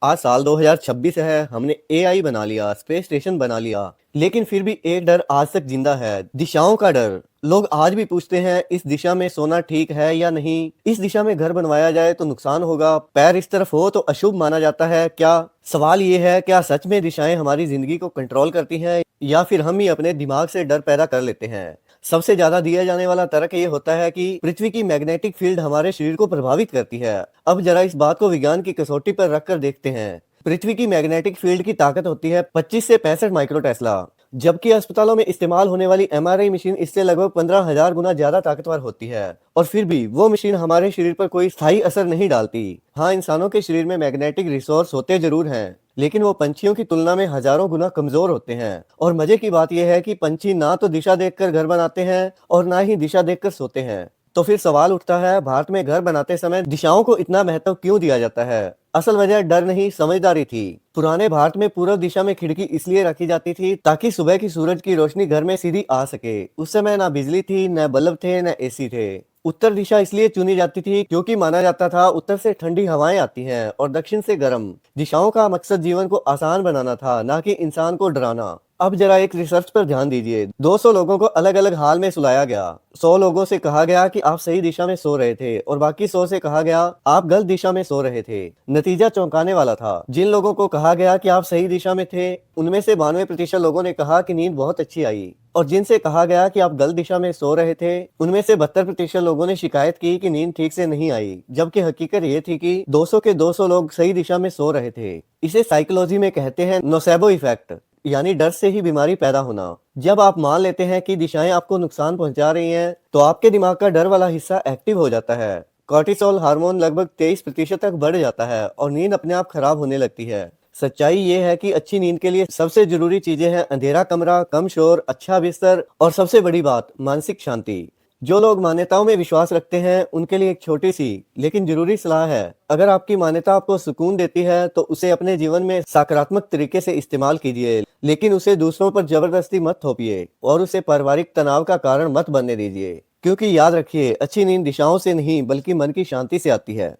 आज साल 2026 है, हमने एआई बना लिया, स्पेस स्टेशन बना लिया, लेकिन फिर भी एक डर आज तक जिंदा है, दिशाओं का डर। लोग आज भी पूछते हैं, इस दिशा में सोना ठीक है या नहीं? इस दिशा में घर बनवाया जाए तो नुकसान होगा, पैर इस तरफ हो तो अशुभ माना जाता है क्या? सवाल ये है, क्या सच में दिशाएं हमारी जिंदगी को कंट्रोल करती हैं या फिर हम ही अपने दिमाग से डर पैदा कर लेते हैं? सबसे ज्यादा दिया जाने वाला तर्क ये होता है कि पृथ्वी की मैग्नेटिक फील्ड हमारे शरीर को प्रभावित करती है। अब जरा इस बात को विज्ञान की कसौटी पर रखकर देखते हैं। पृथ्वी की मैग्नेटिक फील्ड की ताकत होती है 25 से 65 माइक्रो टेस्ला, जबकि अस्पतालों में इस्तेमाल होने वाली एमआरआई मशीन इससे लगभग 15,000 गुना ज्यादा ताकतवर होती है। और फिर भी वो मशीन हमारे शरीर पर कोई स्थायी असर नहीं डालती। हाँ, इंसानों के शरीर में मैग्नेटिक रिसोर्स होते जरूर हैं, लेकिन वो पंछियों की तुलना में हजारों गुना कमजोर होते हैं। और मजे की बात यह है कि पंछी ना तो दिशा देखकर घर बनाते हैं और ना ही दिशा देखकर सोते हैं। तो फिर सवाल उठता है, भारत में घर बनाते समय दिशाओं को इतना महत्व क्यों दिया जाता है? असल वजह डर नहीं, समझदारी थी। पुराने भारत में पूर्व दिशा में खिड़की इसलिए रखी जाती थी ताकि सुबह की सूरज की रोशनी घर में सीधी आ सके। उस समय ना बिजली थी, न बल्ब थे, न एसी थे। उत्तर दिशा इसलिए चुनी जाती थी क्योंकि माना जाता था उत्तर से ठंडी हवाएं आती हैं और दक्षिण से गर्म। दिशाओं का मकसद जीवन को आसान बनाना था, ना कि इंसान को डराना। अब जरा एक रिसर्च पर ध्यान दीजिए। 200 लोगों को अलग अलग हाल में सुलाया गया। 100 लोगों से कहा गया कि आप सही दिशा में सो रहे थे और बाकी 100 से कहा गया आप गलत दिशा में सो रहे थे। नतीजा चौंकाने वाला था। जिन लोगों को कहा गया कि आप सही दिशा में थे, उनमें से 92% लोगों ने कहा कि नींद बहुत अच्छी आई, और जिनसे कहा गया कि आप गलत दिशा में सो रहे थे, उनमें से 72% लोगों ने शिकायत की कि नींद ठीक से नहीं आई। जबकि हकीकत ये थी कि 200 के 200 लोग सही दिशा में सो रहे थे। इसे साइकोलॉजी में कहते हैं नोसेबो इफेक्ट, यानी डर से ही बीमारी पैदा होना। जब आप मान लेते हैं कि दिशाएं आपको नुकसान पहुंचा रही हैं, तो आपके दिमाग का डर वाला हिस्सा एक्टिव हो जाता है। कॉर्टिसोल हार्मोन लगभग 23% तक बढ़ जाता है और नींद अपने आप खराब होने लगती है। सच्चाई ये है कि अच्छी नींद के लिए सबसे जरूरी चीजें हैं अंधेरा कमरा, कम शोर, अच्छा बिस्तर और सबसे बड़ी बात, मानसिक शांति। जो लोग मान्यताओं में विश्वास रखते हैं, उनके लिए एक छोटी सी लेकिन जरूरी सलाह है। अगर आपकी मान्यता आपको सुकून देती है तो उसे अपने जीवन में सकारात्मक तरीके से इस्तेमाल कीजिए, लेकिन उसे दूसरों पर जबरदस्ती मत थोपिए और उसे पारिवारिक तनाव का कारण मत बनने दीजिए। क्योंकि याद रखिए, अच्छी नींद दिशाओं से नहीं बल्कि मन की शांति से आती है।